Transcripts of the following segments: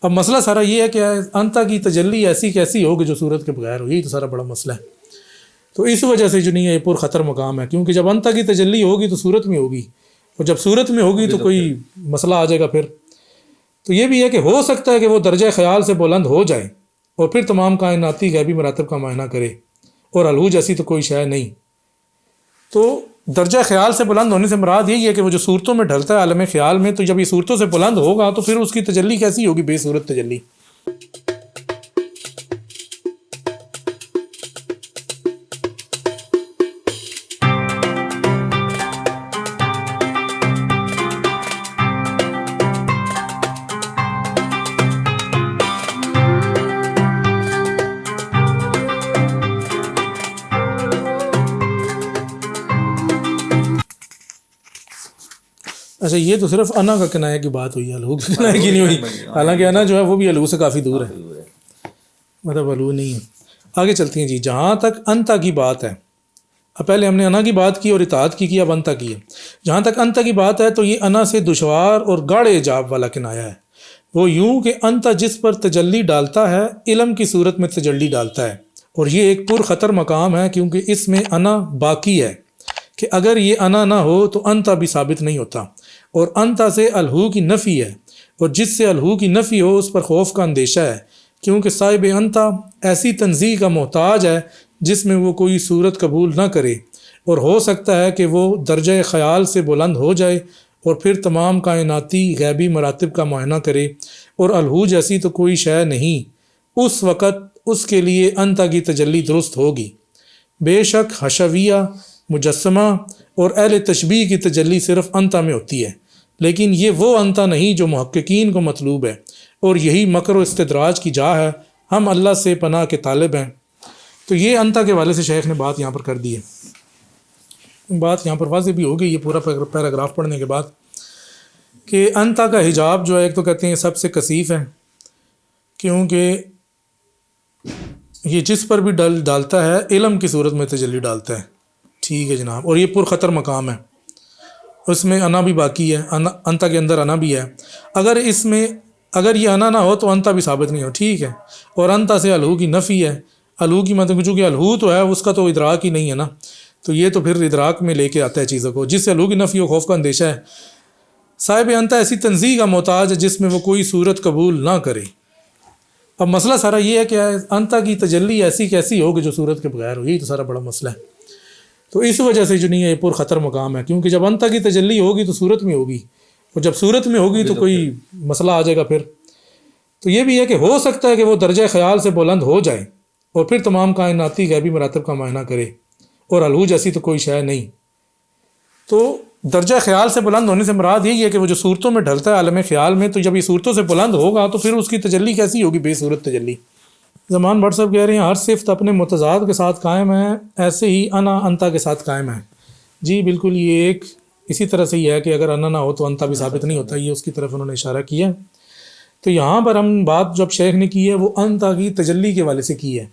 اب مسئلہ سارا یہ ہے کہ انتا کی تجلی ایسی کیسی ہو کہ جو صورت کے بغیر ہو، یہی تو سارا بڑا مسئلہ ہے۔ تو اس وجہ سے جو نہیں ہے یہ پر خطر مقام ہے، کیونکہ جب انتا کی تجلی ہوگی تو صورت میں ہوگی، اور جب صورت میں ہوگی تو کوئی مسئلہ آ جائے گا پھر۔ تو یہ بھی ہے کہ ہو سکتا ہے کہ وہ درجہ خیال سے بلند ہو جائے اور پھر تمام کائناتی غیبی مراتب کا معائنہ کرے، اور الہو جیسی تو کوئی شے نہیں۔ تو درجہ خیال سے بلند ہونے سے مراد یہی ہے کہ وہ جو صورتوں میں ڈھلتا ہے عالم خیال میں، تو جب یہ صورتوں سے بلند ہوگا تو پھر اس کی تجلی کیسی ہوگی؟ بے صورت تجلی۔ اچھا، یہ تو صرف انا کا کنایہ کی بات ہوئی، الہو کی کنایہ کی نہیں ہوئی، حالانکہ انا جو ہے وہ بھی الہو سے کافی دور ہے، مطلب الہو نہیں ہے۔ آگے چلتی ہیں جی، جہاں تک انتا کی بات ہے، اب پہلے ہم نے انا کی بات کی اور اطاعت کی اب انتا کی ہے۔ جہاں تک انتا کی بات ہے تو یہ انا سے دشوار اور گاڑے جاب والا کنایہ ہے۔ وہ یوں کہ انتا جس پر تجلی ڈالتا ہے علم کی صورت میں تجلی ڈالتا ہے، اور یہ ایک پر خطر مقام ہے، کیونکہ اس میں انا باقی ہے کہ اگر یہ انا نہ ہو تو انتا بھی ثابت نہیں ہوتا، اور انتا سے الہو کی نفی ہے، اور جس سے الہو کی نفی ہو اس پر خوف کا اندیشہ ہے، کیونکہ صاحب انتا ایسی تنزیہ کا محتاج ہے جس میں وہ کوئی صورت قبول نہ کرے، اور ہو سکتا ہے کہ وہ درجہ خیال سے بلند ہو جائے اور پھر تمام کائناتی غیبی مراتب کا معائنہ کرے، اور الہو جیسی تو کوئی شے نہیں، اس وقت اس کے لیے انتا کی تجلی درست ہوگی۔ بے شک حشویہ، مجسمہ اور اہل تشبیہ کی تجلی صرف انتا میں ہوتی ہے، لیکن یہ وہ انتا نہیں جو محققین کو مطلوب ہے، اور یہی مکر و استدراج کی جا ہے۔ ہم اللہ سے پناہ کے طالب ہیں۔ تو یہ انتا کے والے سے شیخ نے بات یہاں پر کر دی ہے، بات یہاں پر واضح بھی ہو گئی یہ پورا پیراگراف پڑھنے کے بعد، کہ انتا کا حجاب جو ہے ایک تو کہتے ہیں سب سے کثیف ہے، کیونکہ یہ جس پر بھی ڈالتا ہے علم کی صورت میں تجلی ڈالتا ہے۔ ٹھیک ہے جناب، اور یہ پر خطر مقام ہے، اس میں انا بھی باقی ہے، انتا کے اندر انا بھی ہے۔ اگر یہ انا نہ ہو تو انتا بھی ثابت نہیں ہو، ٹھیک ہے، اور انتا سے الہو کی نفی ہے۔ الہو کی مطلب چونکہ الہو تو ہے، اس کا تو ادراک ہی نہیں ہے نا، تو یہ تو پھر ادراک میں لے کے آتا ہے چیزوں کو، جس سے الہو کی نفی و خوف کا اندیشہ ہے۔ صاحب انتا ایسی تنزیہ کا محتاج ہے جس میں وہ کوئی صورت قبول نہ کرے۔ اب مسئلہ سارا یہ ہے کہ انتا کی تجلی ایسی کیسی ہو کہ جو صورت کے بغیر ہو، یہی تو سارا بڑا مسئلہ ہے۔ تو اس وجہ سے جو نہیں ہے یہ پر خطر مقام ہے، کیونکہ جب انتا کی تجلی ہوگی تو صورت میں ہوگی، اور جب صورت میں ہوگی تو کوئی مسئلہ آ جائے گا پھر۔ تو یہ بھی ہے کہ ہو سکتا ہے کہ وہ درجہ خیال سے بلند ہو جائے اور پھر تمام کائناتی غیبی مراتب کا معائنہ کرے، اور الہو جیسی تو کوئی شے نہیں۔ تو درجہ خیال سے بلند ہونے سے مراد یہی ہے کہ وہ جو صورتوں میں ڈھلتا ہے عالم خیال میں، تو جب یہ صورتوں سے بلند ہوگا تو پھر اس کی تجلی کیسی ہوگی؟ بے صورت تجلی۔ زمان بھٹ صاحب کہہ رہے ہیں ہر صفت اپنے متضاد کے ساتھ قائم ہے، ایسے ہی انا انتا کے ساتھ قائم ہے۔ جی بالکل، یہ ایک اسی طرح سے ہی ہے کہ اگر انا نہ ہو تو انتا بھی ثابت نہیں ہوتا، یہ اس کی طرف انہوں نے اشارہ کیا۔ تو یہاں پر ہم بات جب شیخ نے کی ہے وہ انتا کی تجلی کے والے سے کی ہے،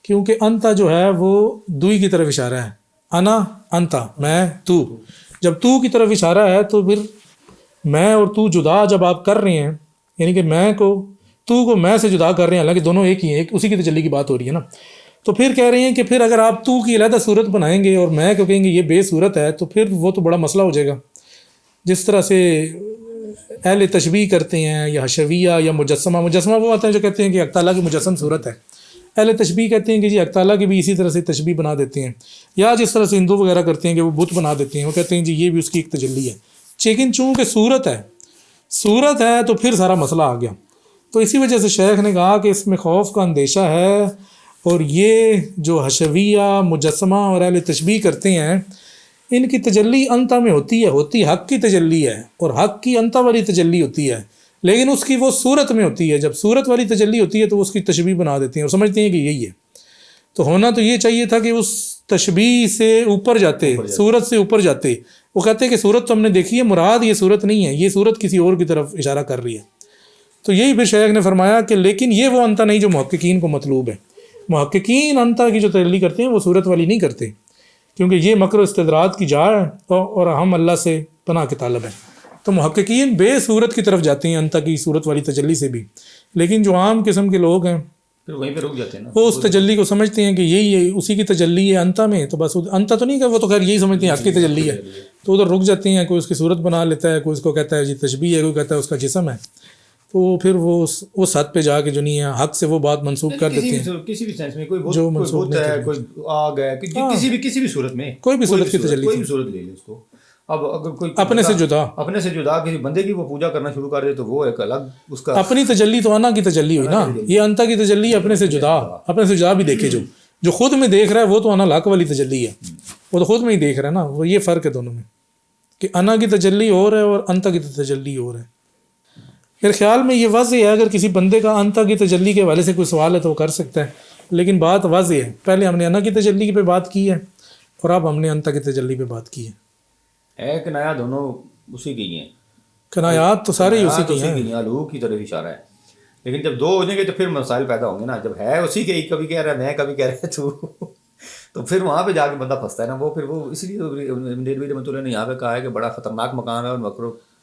کیونکہ انتا جو ہے وہ دوئی کی طرف اشارہ ہے، انا انتا، میں تو۔ جب تو کی طرف اشارہ ہے تو پھر میں اور تو جدا جب آپ کر رہے ہیں، یعنی کہ میں کو تو کو میں سے جدا کر رہے ہیں، حالانکہ دونوں ایک ہی ہیں، ایک اسی کی تجلی کی بات ہو رہی ہے نا، تو پھر کہہ رہے ہیں کہ پھر اگر آپ تو کی علیحدہ صورت بنائیں گے اور میں کو کہیں گے یہ بے صورت ہے، تو پھر وہ تو بڑا مسئلہ ہو جائے گا۔ جس طرح سے اہل تشبیہ کرتے ہیں یا حشویہ یا مجسمہ وہ آتے ہیں جو کہتے ہیں کہ حق تعالیٰ کی مجسم صورت ہے، اہل تشبیہ کہتے ہیں کہ جی حق تعالیٰ کی بھی اسی طرح سے تشبیہ بنا دیتے ہیں، یا جس طرح سے ہندو وغیرہ کرتے ہیں کہ وہ بت بنا دیتے ہیں، وہ کہتے ہیں جی یہ بھی اس کی ایک تجلی ہے، لیکن چونکہ صورت ہے تو پھر سارا مسئلہ آ گیا۔ تو اسی وجہ سے شیخ نے کہا کہ اس میں خوف کا اندیشہ ہے، اور یہ جو حشویہ مجسمہ اور اہل تشبیہ کرتے ہیں ان کی تجلی انتا میں ہوتی حق کی تجلی ہے، اور حق کی انتا والی تجلی ہوتی ہے، لیکن اس کی وہ صورت میں ہوتی ہے۔ جب صورت والی تجلی ہوتی ہے تو اس کی تشبیہ بنا دیتے ہیں اور سمجھتے ہیں کہ یہی ہے۔ تو ہونا تو یہ چاہیے تھا کہ اس تشبیہ سے اوپر جاتے، صورت سے اوپر جاتے۔ وہ کہتے ہیں کہ صورت تو ہم نے دیکھی ہے، مراد یہ صورت نہیں ہے، یہ صورت کسی اور کی طرف اشارہ کر رہی ہے۔ تو یہی پھر شیخ نے فرمایا کہ لیکن یہ وہ انتا نہیں جو محققین کو مطلوب ہے۔ محققین انتا کی جو تجلی کرتے ہیں وہ صورت والی نہیں کرتے، کیونکہ یہ مکر و استدراج کی جا ہے، اور ہم اللہ سے پناہ کے طالب ہیں۔ تو محققین بے صورت کی طرف جاتے ہیں انتا کی صورت والی تجلی سے بھی، لیکن جو عام قسم کے لوگ ہیں پھر وہیں پہ رک جاتے ہیں نا، وہ اس تجلی کو سمجھتے ہیں کہ یہی ہے، اسی کی تجلی ہے انتا میں، تو بس انتا تو نہیں کہ وہ تو خیر یہی سمجھتے ہیں حق کی تجلی ہے، تو ادھر رک جاتے ہیں. کوئی اس کی صورت بنا لیتا ہے، کوئی اس کو کہتا ہے جی تشبیہ ہے، کوئی کہتا ہے اس کا جسم ہے، تو پھر وہ اس حد پہ جا کے جو نہیں ہے حق سے وہ بات منسوخ کر دیتے ہیں. کسی بھی سینس میں کوئی جو بت ہے، کوئی آگ ہے، کسی بھی صورت میں کوئی بھی صورت کی تجلی، کوئی بھی صورت لے لے اس کو. اب اگر کوئی اپنے سے جدا کسی بندے کی وہ پوجا کرنا شروع کر دے تو وہ ایک الگ اس کا اپنی تجلی تو انا کی تجلی ہوئی نا، یہ انتا کی تجلی اپنے سے جدا بھی دیکھے، جو خود میں دیکھ رہا ہے وہ تو انا لاک والی تجلی ہے، وہ تو خود میں ہی دیکھ رہا ہے نا. وہ یہ فرق ہے دونوں میں کہ انا کی تجلی اور ہے اور انتا کی تجلی اور ہے. میرے خیال میں یہ واضح ہے، اگر کسی بندے کا انتا کی تجلی کے حوالے سے کوئی سوال ہے تو وہ کر سکتا ہے، لیکن بات واضح ہے. پہلے ہم نے انا کی تجلی پہ بات کی ہے اور اب ہم نے انتا کی تجلی پہ بات کی ہے. کنایا دونوں اسی کی ہیں، کنایات تو سارے ہی اسی کی ہیں، الوہ کی طرف اشارہ ہے. لیکن جب دو ہو جائیں گے تو پھر مسائل پیدا ہوں گے نا. جب ہے اسی کے، کبھی کہہ رہا ہے میں، کبھی کہہ رہا ہے تو پھر وہاں پہ جا کے بندہ پھنستا ہے نا. وہ پھر وہ اس لیے رحمۃ اللہ نے یہاں پہ کہا ہے کہ بڑا خطرناک مکان ہے اور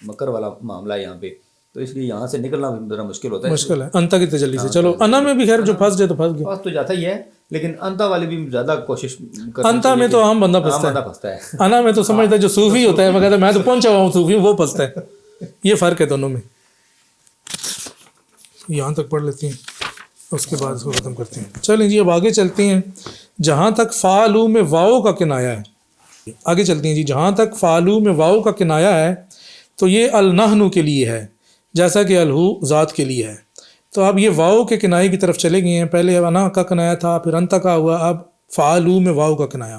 مکر والا معاملہ ہے یہاں پہ، تو اس لیے یہاں سے نکلنا بھی ذرا مشکل ہوتا ہے. مشکل ہے انتا کی تجلی سے. چلو انا میں بھی خیر جو پھنس جائے تو پھنس گیا، پھنس تو جاتا ہی ہے، لیکن انتا والی بھی زیادہ کوشش انتا میں تو عام بندہ پھنستا ہے. انا میں تو سمجھتا ہے جو صوفی ہوتا ہے وہ کہتا ہے میں تو پہنچا ہوا ہوں صوفی ہوں، وہ پھنستا ہے. یہ فرق ہے دونوں میں. یہاں تک پڑھ لیتے ہیں، اس کے بعد اس کو ختم کرتے ہیں. چلیں جی اب آگے چلتے ہیں. جہاں تک فعلو میں واؤ کا کنایا ہے، آگے چلتے ہیں جی. جہاں تک فعلو میں واؤ کا کنایا ہے تو یہ النحن کے لیے ہے جیسا کہ الہو ذات کے لیے ہے. تو اب یہ واؤ کے کنائے کی طرف چلے گئے ہیں. پہلے انا کا کنایا تھا، پھر انتا کا ہوا، اب فعلو میں واؤ کا کنایا.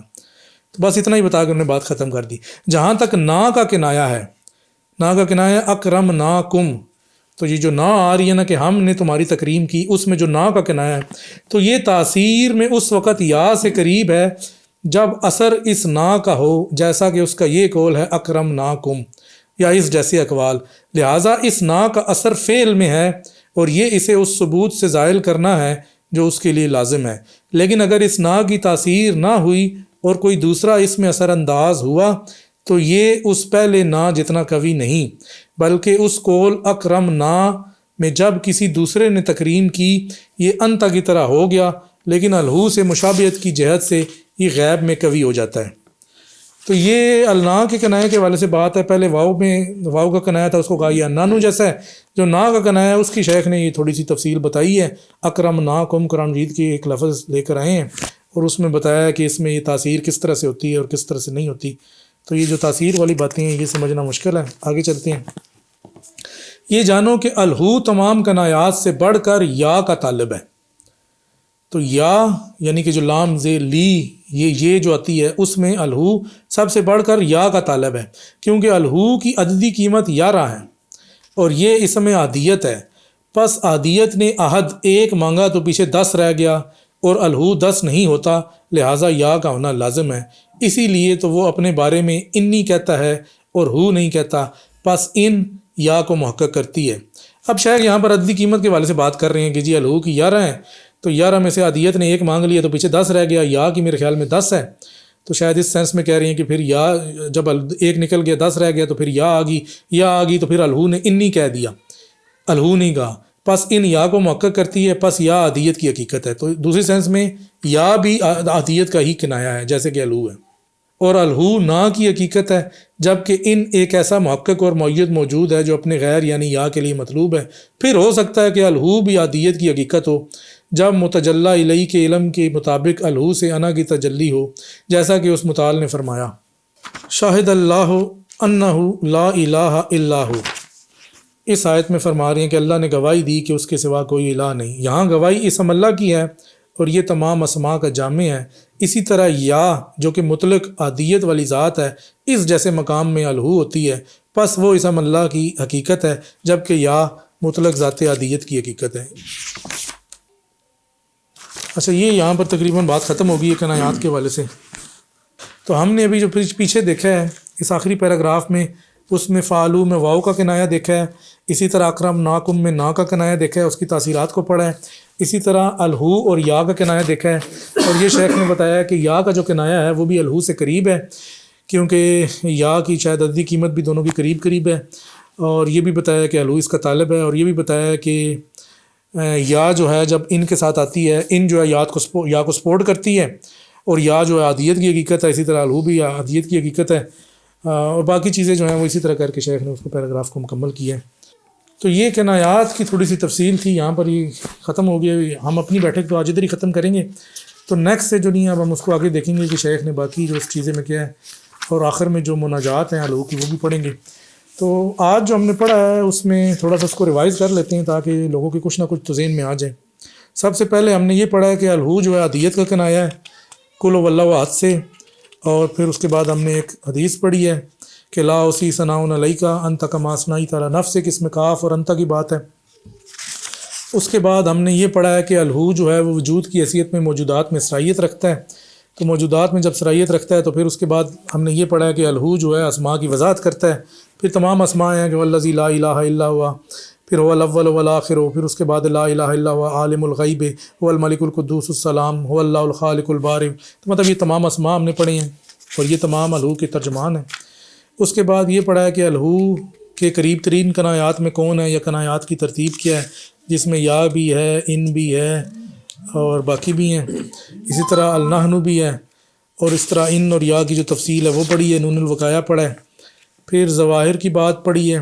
تو بس اتنا ہی بتا کے انہوں نے بات ختم کر دی. جہاں تک نا کا کنایا ہے، نا کا کنایا اکرم نا کم، تو یہ جو نا آ رہی ہے نا کہ ہم نے تمہاری تکریم کی، اس میں جو نا کا کنایا ہے تو یہ تاثیر میں اس وقت یا سے قریب ہے جب اثر اس نا کا ہو، جیسا کہ اس کا یہ قول ہے اکرم نا کم، یا اس جیسے اقوال. لہٰذا اس نا کا اثر فعل میں ہے اور یہ اسے اس ثبوت سے زائل کرنا ہے جو اس کے لیے لازم ہے. لیکن اگر اس نا کی تاثیر نہ ہوئی اور کوئی دوسرا اس میں اثر انداز ہوا تو یہ اس پہلے نا جتنا قوی نہیں، بلکہ اس قول اکرم نا میں جب کسی دوسرے نے تکریم کی یہ انتا کی طرح ہو گیا، لیکن الہو سے مشابہت کی جہت سے یہ غیب میں قوی ہو جاتا ہے. تو یہ النا کے کنائے کے والے سے بات ہے. پہلے واؤ کا کنایا تھا، اس کو کہا یہ نانو جیسا ہے. جو نا کا کنایا ہے اس کی شیخ نے یہ تھوڑی سی تفصیل بتائی ہے. اکرم نا کم قرآن مجید کے ایک لفظ لے کر آئے ہیں اور اس میں بتایا کہ اس میں یہ تاثیر کس طرح سے ہوتی ہے اور کس طرح سے نہیں ہوتی. تو یہ جو تاثیر والی باتیں ہیں یہ سمجھنا مشکل ہے. آگے چلتے ہیں. یہ جانو کہ الہو تمام کنایات سے بڑھ کر یا کا طالب ہے. تو یا یعنی کہ جو لام زے لی یہ جو آتی ہے اس میں الہو سب سے بڑھ کر یا کا طالب ہے، کیونکہ الہو کی عددی قیمت 11 ہے اور یہ اسم عادیت ہے. پس عادیت نے عہد 1 مانگا تو پیچھے 10 رہ گیا اور الہو 10 نہیں ہوتا، لہٰذا یا کا ہونا لازم ہے. اسی لیے تو وہ اپنے بارے میں انی کہتا ہے اور ہو نہیں کہتا، پس ان یا کو محقق کرتی ہے. اب شاید یہاں پر عددی قیمت کے والے سے بات کر رہے ہیں کہ جی الہو کی 11 ہیں، تو 11 میں سے عادیت نے 1 مانگ لیا تو پیچھے 10 رہ گیا، یا کی میرے خیال میں 10 ہے. تو شاید اس سینس میں کہہ رہی ہیں کہ پھر یا جب 1 نکل گیا 10 رہ گیا تو پھر یا آ گئی تو پھر الہو نے انی کہہ دیا، الہو نہیں کہا، پس ان یا کو محقق کرتی ہے. پس یا عادیت کی حقیقت ہے. تو دوسری سینس میں یا بھی عادیت کا ہی کنایا ہے جیسے کہ الہو ہے، اور الہو نا کی حقیقت ہے، جبکہ ان ایک ایسا محقق اور معید موجود ہے جو اپنے غیر یعنی یا کے لیے مطلوب ہے. پھر ہو سکتا ہے کہ الہو بھی عادیت کی حقیقت ہو جب متجلی الیہ کے علم کے مطابق الہو سے انا کی تجلی ہو، جیسا کہ اس متعال نے فرمایا شاہد اللہ انہ لا الہ الا ہو. اس آیت میں فرما رہی ہیں کہ اللہ نے گواہی دی کہ اس کے سوا کوئی الہ نہیں. یہاں گواہی اسم اللہ کی ہے اور یہ تمام اسماء کا جامع ہے. اسی طرح یا جو کہ مطلق عادیت والی ذات ہے اس جیسے مقام میں الہو ہوتی ہے، پس وہ اسم اللہ کی حقیقت ہے، جبکہ یا مطلق ذات عادیت کی حقیقت ہے. اچھا یہ یہاں پر تقریباً بات ختم ہوگی ہے کنایات کے والے سے. تو ہم نے ابھی جو پیچھے دیکھا ہے اس آخری پیراگراف میں، اس میں فعلو میں واؤ کا کنایا دیکھا ہے، اسی طرح اکرم ناکم میں نا کا کنایا دیکھا ہے، اس کی تاثیرات کو پڑھا ہے، اسی طرح الہو اور یا کا کنایا دیکھا ہے. اور یہ شیخ نے بتایا کہ یا کا جو کنایا ہے وہ بھی الہو سے قریب ہے، کیونکہ یا کی شاید عددی قیمت بھی دونوں کی قریب قریب ہے، اور یہ بھی بتایا کہ الہو اس کا طالب ہے، اور یہ بھی بتایا کہ یا جو ہے جب ان کے ساتھ آتی ہے، ان جو ہے یا کو سپورٹ کرتی ہے، اور یا جو ہے عادیت کی حقیقت ہے، اسی طرح الہو بھی عادیت کی حقیقت ہے، اور باقی چیزیں جو ہیں وہ اسی طرح کر کے شیخ نے اس کو پیراگراف کو مکمل کیا ہے۔ تو یہ کنایات کی تھوڑی سی تفصیل تھی، یہاں پر یہ ختم ہو گیا۔ ہم اپنی بیٹھک تو آج ادھر ہی ختم کریں گے، تو نیکسٹ سے جو نہیں ہے اب ہم اس کو آگے دیکھیں گے کہ شیخ نے باقی جو اس چیزیں میں کیا ہے، اور آخر میں جو مناجات ہیں الہو کی وہ بھی پڑھیں گے۔ تو آج جو ہم نے پڑھا ہے اس میں تھوڑا سا اس کو ریوائز کر لیتے ہیں تاکہ لوگوں کے کچھ نہ کچھ تو ذہن میں آ جائے۔ سب سے پہلے ہم نے یہ پڑھا ہے کہ الہو جو ہے عادیت کا کنایا ہے قل هو اللہ احد سے، اور پھر اس کے بعد ہم نے ایک حدیث پڑھی ہے کہ لا اسی ثناء علیک انت کما اثنیت علی نفسک، اس میں کاف اور انت کی بات ہے۔ اس کے بعد ہم نے یہ پڑھا ہے کہ الہو جو ہے وہ وجود کی حیثیت میں موجودات میں صلاحیت رکھتا ہے، تو موجودات میں جب صلاحیت رکھتا ہے تو پھر اس کے بعد ہم نے یہ پڑھا ہے کہ الہو جو ہے اسماء کی وضاحت کرتا ہے، پھر تمام اسماء ہیں کہ والذی لا الہ الا ہوا، پھر هو الاول والآخر، پھر اس کے بعد لا الہ الا ہوا عالم الغیب هو الملک القدوس السلام هو اللہ الخالق البارئ، تو مطلب یہ تمام اسماء ہم نے پڑھے ہیں اور یہ تمام الہو کے ترجمان ہیں۔ اس کے بعد یہ پڑھا ہے کہ الہو کے قریب ترین کنایات میں کون ہے، یا کنایات کی ترتیب کیا ہے، جس میں یا بھی ہے، ان بھی ہے، اور باقی بھی ہیں۔ اسی طرح النحن بھی ہے، اور اس طرح ان اور یا کی جو تفصیل ہے وہ پڑھی ہے، نون الوقایا پڑھا ہے، پھر ظواہر کی بات پڑھی ہے،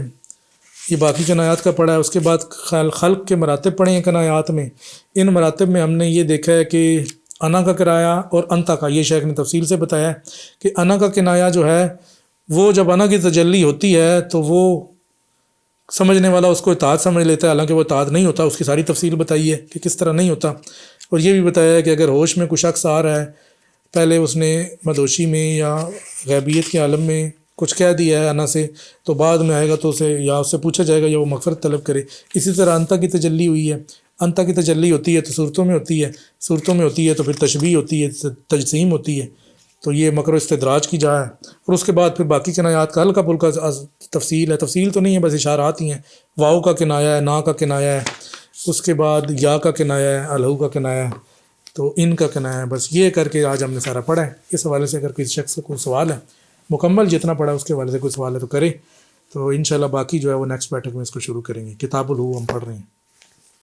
یہ باقی کنایات کا پڑھا ہے۔ اس کے بعد خلق کے مراتب پڑھے ہیں کنایات میں۔ ان مراتب میں ہم نے یہ دیکھا ہے کہ انا کا کنایا اور انتا کا، یہ شیخ نے تفصیل سے بتایا ہے کہ انا کا کنایا جو ہے وہ جب انا کی تجلی ہوتی ہے تو وہ سمجھنے والا اس کو اطاعت سمجھ لیتا ہے، حالانکہ وہ اطاعت نہیں ہوتا۔ اس کی ساری تفصیل بتائی ہے کہ کس طرح نہیں ہوتا، اور یہ بھی بتایا ہے کہ اگر ہوش میں کوئی شخص آ رہا ہے، پہلے اس نے مدوشی میں یا غیبیت کے عالم میں کچھ کہہ دیا ہے انا سے، تو بعد میں آئے گا تو اسے یا اس سے پوچھا جائے گا یا وہ مغفرت طلب کرے۔ اسی طرح انتا کی تجلی ہوئی ہے، انتا کی تجلی ہوتی ہے تو صورتوں میں ہوتی ہے، صورتوں میں ہوتی ہے تو پھر تشبیہ ہوتی ہے، تجسیم ہوتی ہے، تو یہ مکر و استدراج کی جا ہے۔ اور اس کے بعد پھر باقی کنایات کا ہلکا پھلکا تفصیل ہے، تفصیل تو نہیں ہے، بس اشارات ہی ہیں۔ واؤ کا کنایا ہے، نا کا کنایا ہے، اس کے بعد یا کا کنایا ہے، الہو کا کنایا ہے، تو ان کا کنایا ہے۔ بس یہ کر کے آج ہم نے سارا پڑھا ہے۔ اس حوالے سے اگر کسی شخص کو کوئی سوال ہے، مکمل جتنا پڑھا ہے اس کے حوالے سے کوئی سوال ہے تو کرے، تو انشاءاللہ باقی جو ہے وہ نیکسٹ بیٹھک میں اس کو شروع کریں گے۔ کتاب الہو ہم پڑھ رہے ہیں۔